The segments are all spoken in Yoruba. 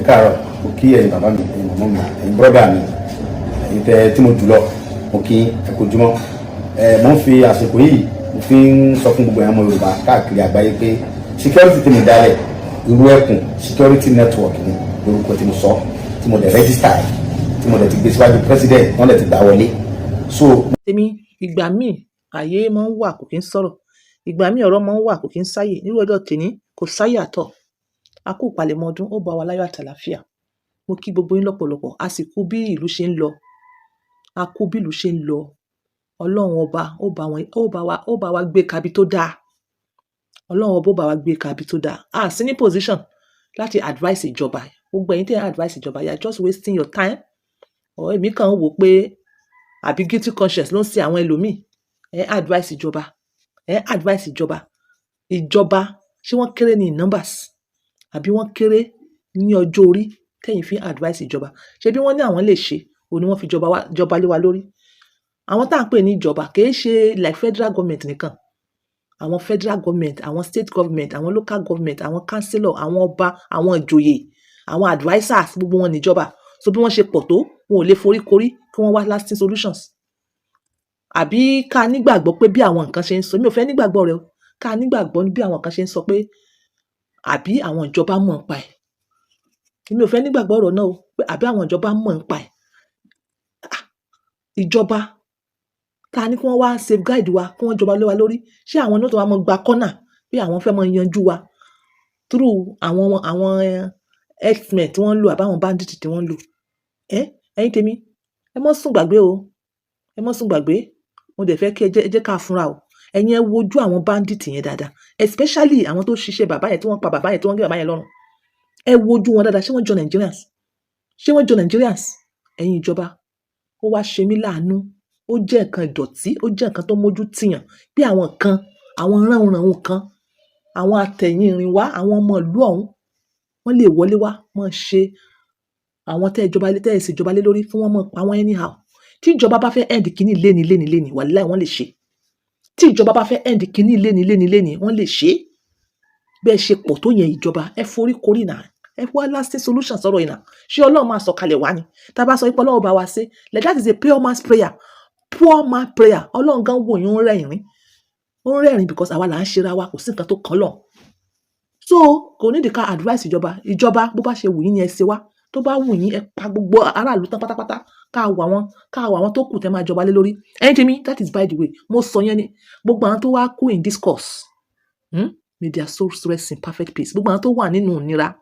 káàárọ̀ mo kí ẹ̀yin bàbá mi ẹ̀yin màmá mi ẹ̀yin bọ́dà mi ẹ̀yin tẹ́ tí mo jùlọ mo kí ẹ kú ojúmọ́ mo ń fi àsìkò yìí mo fi ń sọ fún gbogbo ẹ̀yàn ọmọ Yorùbá káàkiri àgbáyé pé security tí mo dálẹ̀ irú ẹkùn security network ni lórúkọ tí mo sọ tí mo dẹ̀ register tí mo dẹ̀ ti gbé síwájú president wọ́n dẹ̀ ti gbà wọlé. So tèmi ìgbà míì àyè máa ń wà kò kí ń sọ̀rọ̀, ìgbà míì ọ̀rọ̀ máa ń wà kò kí ń sáyè. nírú ọjọ́ tèmi kò sáyè àtọ̀. A kú ìpalẹ̀mọ́ ọdún, ó bá wa láyọ̀ àtàlàfíà. Mo kí gbogbo yín lọ́pọ̀lọpọ̀. A sì kú bí ìlú ṣe ń lọ. A kú bí ìlú ṣe ń lọ. Ọlọ́run ọba ó bá wa gbé kabi tó dáa. Ọlọ́run ọba ó bá wa gbé kabi tó dáa. A sí ní position láti advice ìjọba. Gbogbo ẹ̀yin tẹ́ ẹ advice ìjọba, you are just wasting your time. Ọ̀ èmi kàn ń wò pé àbí guilty conscience ló ń ṣe àwọn ẹlòmíì. Ẹ advice ìjọba. Ẹ advice ìjọba. Ìjọba ṣé wọ́n kéré ní numbers? Àbí wọ́n kéré ní ọjọ́ orí tẹ́yìn fi advice ìjọba? Ṣé bí wọ́n ní àwọn lè ṣe, òun ni wọ́n fi jọba lé wa lórí. Àwọn tá à ń pè ní ìjọba kìí ṣe like federal government nìkan. Àwọn federal government, àwọn state government, àwọn local government, àwọn councillor, àwọn ọba, àwọn ìjòyè, àwọn advisers, gbogbo wọn níjọba. So bí wọ́n ṣe pọ̀ tó, wọn ò lè foríkorí kí wọ́n wá lasting solutions. Àbí ká nígbàgbọ́ pé bí àwọn nǹkan ṣe ń sọ, mi ò fẹ́ nígbàgbọ́ rẹ o, ká nígbàgbọ́ bí àwọn nǹkan ṣe ń sọ pé àbí àwọn ìjọba mọ̀ nípa ẹ̀. Mi ò fẹ́ nígbàgbọ́ ọ̀rọ̀ náà o, pé àbí àwọn ìjọba mọ̀ nípa ẹ̀. Ìjọba ta ni kí wọ́n wá safeguard wa, kí wọ́n jọba lé wa lórí. Ṣé àwọn náà tó wá mọ gba corner pé àwọn fẹ́ mọ yanjú wa through àwọn herdsmen tí wọ́n ń lò àbáwọn bandit tí wọ́n ń lò. Ẹ̀yin tèmi, ẹ mọ́ sùn gbàgbé o. Ẹ mọ́ sùn gbàgbé. Mo dẹ̀ fẹ́ kí ẹ jẹ́ ká fúnra o. Ẹ̀yin ẹ wojú àwọn bandit yẹn dáadáa, especially àwọn tó ṣiṣẹ́ bàbá yẹn tí wọ́n pa bàbá yẹn tí wọ́n gé bàbá yẹn lọ́rùn. Ẹ wojú wọn dáadáa. Ṣé wọ́n jọ Nigerians? Ṣé wọ́n jọ Nigerians? Ẹ̀yin ìjọba, ó wá ṣe mí láàánú. Ó jẹ́ nǹkan ìdọ̀tí, ó jẹ́ nǹkan tó mójú tìyàn. Bí àwọn kan, àwọn ránhunràhun kan, àwọn atẹ̀yìnrìn wá, àwọn ọmọ ìlú ọ̀hún, wọ́n lè wọlé wá, wọ́n ṣe àwọn tẹ́ ẹ ṣèjọba lé lórí fún wọn mọ̀ pa wọ́n anyhow. Tí ìjọba bá fẹ́ end kínní léni, wàláhì wọ́n lè ṣe. Tí ìjọba bá fẹ́ end kínní léni, wọ́n lè ṣe. Bẹ́ẹ̀ ṣe pọ̀ tó yẹn ìjọba, ẹ foríkorí náà. Ẹ wá lasting solution sọ̀rọ̀ yìí náà. Ṣé Ọlọ́run máa sọ̀kalẹ̀ wá ni? Tá a bá sọ pé Ọlọ́run bá wa ṣe, like that is a poor man's prayer. Poor man prayer. Ọlọ́run gan wò yín ó ń rẹ́rìn-ín. Ó ń rẹ́rìn-ín because àwa là ń ṣera wa, kò sí nǹkan tó kàn lọ. So kò nídìí ká advice ìjọba. Ìjọba bó bá ṣe wù yín ni ẹ ṣe wá. Tó bá wù yín ẹ pa gbogbo aráàlú tán pátápátá. Ká wà wọ́n tó kù tẹ́ máa jọba lé lórí. Ẹ̀yin tèmi, that is by the way. Mo sọ yẹn ni gbogbo àwọn tó wá kú in this course. May their souls rest in perfect peace. Gbogbo àwọn tó wà nínú ìnira,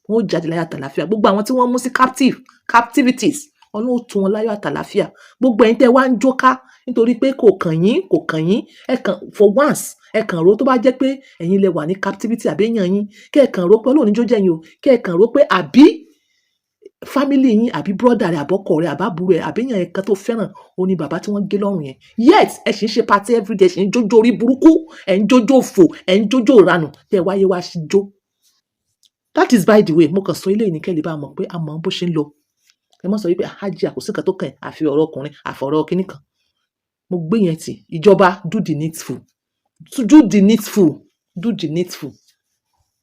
wọn ó jáde láyọ̀ àtàlàfíà. Gbogbo àwọn tí wọ́n mú sí captivities, Ọlọ́run ó tú wọn láyọ̀ àtàlàfíà. Gbogbo ẹ̀yin tẹ́ wá ń jóká nítorí pé kò kàn yín, ẹ kàn for once, ẹ kàn rò tó bá jẹ́ pé ẹ̀yin lẹ wà ní captivity àbí èèyàn yín, kẹ́ ẹ kàn rò pé Ọlọ́run ní jó jẹ́ yín o, kẹ́ ẹ kàn rò pé àbí family yín àbí brother rẹ̀ àbọ́kọ rẹ̀ àbábúrò rẹ̀ àbí èèyàn yẹn kan tó fẹ́ràn ó ní bàbá tí wọ́n gé lọ́rùn yẹn. Yet ẹ sì ń ṣe party everyday, ẹ sì ń jójó orí burúkú, ẹ ń jójó òfò, ẹ ń jójó ìranù, tẹ́ ẹ wáyé wá sí jó. That is by the way. Mo kàn sọ ilé yìí ní kẹ́lẹ́ bá mọ̀ pé a mọ̀ bó ṣe ń lọ. Ẹ mọ̀ sọ wípé hajj àkóso kan tó kàn àfi ọ̀rọ̀ ọkùnrin àfọ̀rọ̀ kínní kan. Mo gbé yẹn tì. Ìjọba do the needful.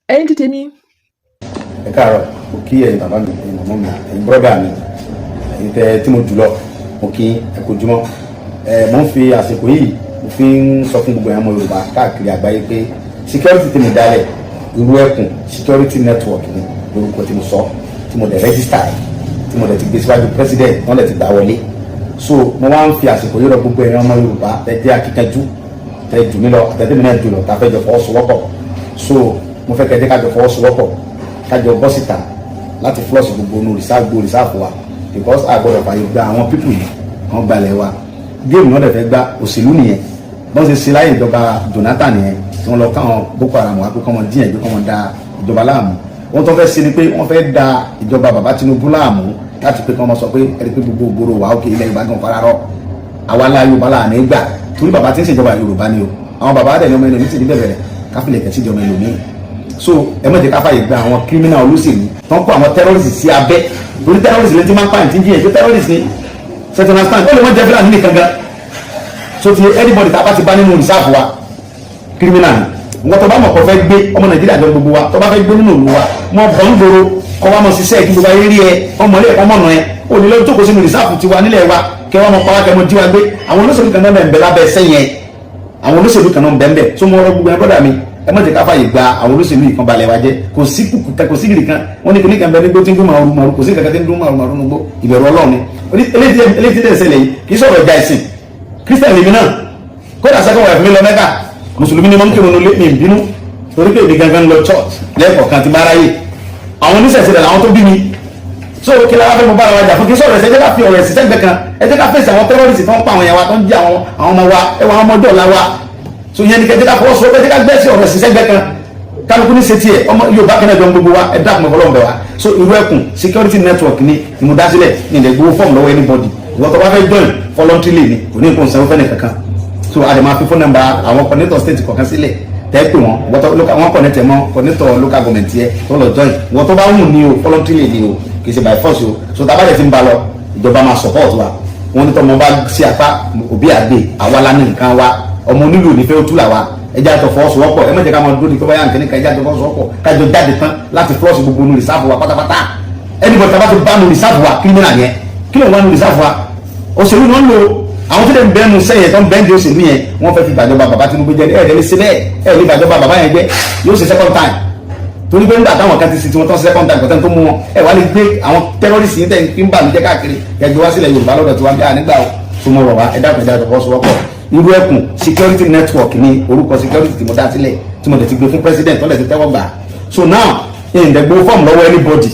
Ẹ̀yin tètè mi. ẹ káàárọ̀ mo kí ẹ̀yin bàbá mi ẹ̀yin màmá mi ẹ̀yin bọ́dà mi ẹ̀yin tẹ́ tí mo jùlọ mo kí ẹ kú ojúmọ́. Mo ń fi àsìkò yìí mo fi ń sọ fún gbogbo ẹ̀yin ọmọ Yorùbá káàkiri àgbáyé pé security tí mo dálẹ̀ irú ẹkùn security network ni lórúkọ tí mo sọ tí mo dẹ̀ register tí mo dẹ̀ ti gbé síwájú president wọ́n dẹ̀ ti gbà wọlé. So mo wá ń fi àsìkò yìí rọ gbogbo ẹ̀yin ọmọ Yorùbá tẹ́ jẹ́ akíkanjú tẹ́ jù mí lọ àtẹ́tẹ́ mi náà jù lọ tá a fẹ́ jọ fọwọ́sowọ́pọ̀. So mo fẹ́ kẹ́ jẹ́ ká jọ fọwọ́sowọ́pọ̀ ká jọ bọ́ síta láti flush gbogbo onú rìsáàfù wa because a gbọ́dọ̀ fàyè gba àwọn pípù yìí wọ́n gbalẹ̀ wa. Géèmù náà dẹ̀ fẹ́ gba òṣèlú nìyẹn bọ́n ṣe ṣe láyé ìjọba Jonathan nìyẹn tí wọ́n lọ káwọn Boko Haram wá pé kọ́mọ díẹ̀ pé kọ́mọ da ìjọba láàmú. Wọ́n tó fẹ́ ṣe ni pé wọ́n fẹ́ da ìjọba bàbá Tinubu láàmú láti pé kọ́mọ sọ pé ẹni pé gbogbo ògbóró wa òkè ilẹ̀ Yorùbá gan fararọ́ àwa la Yorùbá là ní gbà torí bàbá tí ń ṣèjọba Yorùbá ni o àwọn bàbá dẹ̀ ní ọmọ ẹni tí ní bẹ̀rẹ̀ káfílẹ̀ kẹ̀ sí ìjọba ẹlòmíì. So ẹ mọ̀ jẹ́ ká fàyè gba àwọn criminal olóṣèlú tó ń kó àwọn terrorists sí abẹ́ torí terrorists lè ti máa ń pààyàn tí ń jiyàn tó terrorists ni second stand ó lè wọ́n jẹ́ fúlàní nìkan gan. So ti anybody tá a bá ti bá nínú rìsáàfù wa criminal ni nǹkan tó bá mọ̀ kó fẹ́ gbé ọmọ Nàìjíríà jọ gbogbo wa tó bá fẹ́ gbé nínú òlu wa mọ̀ bọ̀ ń gbòòrò kọ́ wa mọ̀ ṣiṣẹ́ kí gbogbo ayé rí ẹ ọmọ ilé ẹ̀kọ́ mọ̀nà ẹ òní lọ́jọ́ tó kó sínú rìsáàfù tiwa nílẹ̀ wa kẹ́ wọ́n mọ̀ pa wá kẹ́ mọ̀ jí wa gbé àwọn olóṣèlú kan náà ń bẹ lábẹ́ sẹ́yìn ẹ̀ àwọn olóṣèlú kan náà ń bẹ ń bẹ tó mọ ọ̀rọ̀ gbogbo ẹ bọ́dà mi ẹ má jẹ́ ká fàyè gba àwọn olóṣèlú yìí kan balẹ̀ wa jẹ́ kò sí kùkùtà kò sí gìrì kan wọ́n ní kíní kan bẹ nígbó tí ń dún màrú kò sí kankan tí ń dún màrú nígbó ìbẹ̀rù Ọlọ́run ni eléyìí tẹ̀ ṣẹlẹ̀ yìí kì í sọ̀rọ̀ ìjà ìsìn Christian lèmi náà kódà sẹ́kọ̀ wà fún mi lọ Mẹ́kà mùsùlùmí ni mo ń kírun ní mi bínú torí pé èmi gangan lọ church lẹ́ẹ̀kọ̀ọ̀kan ti bá ráyè àwọn oníṣẹ̀ṣẹ̀ làwọn tó bí mi so kí la wá fẹ́ mo bára wa jà fún kí sọ̀rọ̀ ẹ̀sẹ̀ ẹ jẹ́ ká fi ọ̀rọ̀ ẹ̀sìn sẹ́gbẹ̀ẹ́ kan ẹ jẹ́ ká fèsì àwọn tẹ́rọ́rìsì tó ń pa àwọn èèyàn wa tó ń jí àwọn ọmọ wa ẹwà àwọn ọmọdé ọ̀la wa so ìyẹn ni kẹ́ ẹ jẹ́ ká fọwọ́ sọ ẹ jẹ́ ká gbẹ́ sí ọ̀rọ̀ ẹ̀sìn sẹ́gbẹ̀ẹ́ kan kálukú ní ṣe tiẹ̀ ọmọ Yorùbá kan náà jọ gbogbo wa ẹ dákun ọlọ́run bẹ̀ wa so irú ẹkùn security network ni ìmúdásílẹ̀ ní ilẹ̀ gbowó fọ́ọ̀mù lọ́wọ́ anybody ìwọ́n tó bá fẹ́ join voluntarily ni kò ní nǹkan sanwó fẹ́ni kankan so a lè máa fi phone number àwọn coordinator state kọ̀ọ̀kan sílẹ̀ tẹ́ pé wọ́n connect mọ́ coordinator local government yẹ tó lọ join ìwọ́n tó bá wù ní o voluntarily ni o kì í ṣe by force o so tá a bá lè ti ń ba lọ ìjọba máa support wa wọ́n ní tọ́mọ bá sí apá òbí àgbè àwa la ní nǹkan wa ọmọ onílù nífẹ̀ẹ́ ó túlà wa ẹjẹ́ àtọ̀ fọwọ́sowọ́pọ̀ ẹ má jẹ́ ká máa dúró ní pé báyà nǹkan níka ẹjẹ́ àtọ̀ fọwọ́sowọ́pọ̀ kájọ jáde tán láti flush gbogbo nu rìsáàfù wa pátápátá anybody tá a bá ti bá nu rìsáàfù wa criminal yẹn kí ló ń wá nu rìsáàfù wa òṣèlú ni wọ́n ń lo àwọn tó dẹ̀ ń bẹ́ẹ̀ nu sẹ́yìn tó ń bẹ́ẹ̀ ń di òṣèlú yẹn wọ́n fẹ́ fi gbàjọba bàbá Tinubu jẹ ẹ̀ lè ṣe bẹ́ẹ̀ ẹ̀ lè gbàjọba bàbá yẹn jẹ yóò ṣe second time torí pé nígbà táwọn kan ti sin tí wọ́n tán second time kọ́tẹ́ tó mú wọn ẹ̀ wá lè gbé àwọn terrorist yìí tẹ̀ ń bà mí jẹ́ káàkiri ẹgbẹ́ wá sílẹ̀ Yorùbá lọ́dọ̀ tí wọ́n bí i nígbà tó mọ̀ rọ̀ wá ẹ̀dá kan jáde fọwọ́sowọ́pọ̀ irú ẹkùn security network ni orúkọ security tí mo dá sílẹ̀ tí mo lè ti gbé fún president tó lè ti tẹ́wọ́ gbà so now ìdẹ̀gbọ́ fọ́ọ̀mù lọ́wọ́ anybody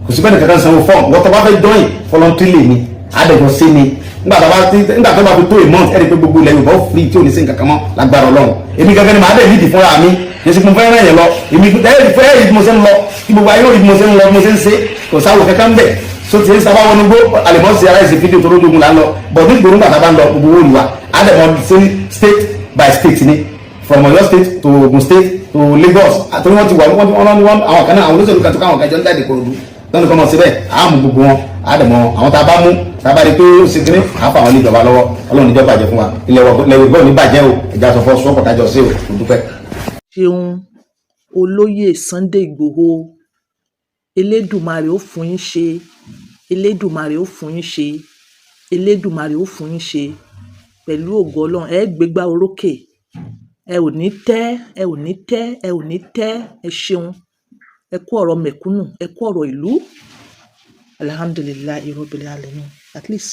kò sí bẹ́ẹ̀ kankan sanwó fọ́ọ̀mù wọ́n tó bá fẹ́ join voluntarily ni àdẹ̀jọ́ sí ni nígbà tó bá fi tó a month ẹ̀rí pé gbogbo ilẹ̀ Yorùbá ó free tí ò ní sí nǹkan kan mọ́ lágbára Ọlọ́run èmi gangan ni màá dẹ̀ yídì fúnra mi èsì mo fẹ́ ràn yẹn lọ èmi fẹ́ yìí mo ṣe ń lọ kí gbogbo ayé òyìnbó mo ṣe ń lọ mo ṣe ń ṣe kò sáwò kankan bẹ̀ so ti ń sábà wọn nígbó àlèmọ́sí ara ẹ̀sìn fídíò tó lójogun là ń lọ but ní ìgboro nígbà tá a bá ń lọ gbogbo owó olùwà àdẹ̀mọ́ state by state ni from Ọ̀yọ́ state to Ogun state to Lagos àtúntò wọn ti wà wọn àwọn kan náà àwọn olóṣèlú kan tó káwọn kájọ ń jáde Ìkòròdú lọ́nà kan mọ̀ síbẹ̀ àmú gbogbo wọn àdẹ̀mọ́ àwọn tá a bá mú tá a bá rí pé ó ṣe kéré àfa àwọn ilé ìjọba lọ́wọ́ Ọlọ́run níjọba bàjẹ́ fún wa ilẹ̀ Yorùbá ò ní bàjẹ́ o ìjà sọ fọ́ sọ́kọ̀ tájọ sí o kò dúpẹ́. ṣeun olóyè Sunday Igboho Elédùmarè ó fún yín ṣe Elédùmarè ó fún yín ṣe Elédùmarè ó fún yín ṣe pẹ̀lú ògo Ọlọ́run ẹ gbégbá orókè ẹ ò ní tẹ́ ẹ ò ní tẹ́ ẹ ò ní tẹ́ ẹ ṣeun ẹ kú ọ̀rọ̀ mẹ̀kúnnù ẹ kú ọ̀rọ̀ ìlú alhamdulillahi rabbil alamin at least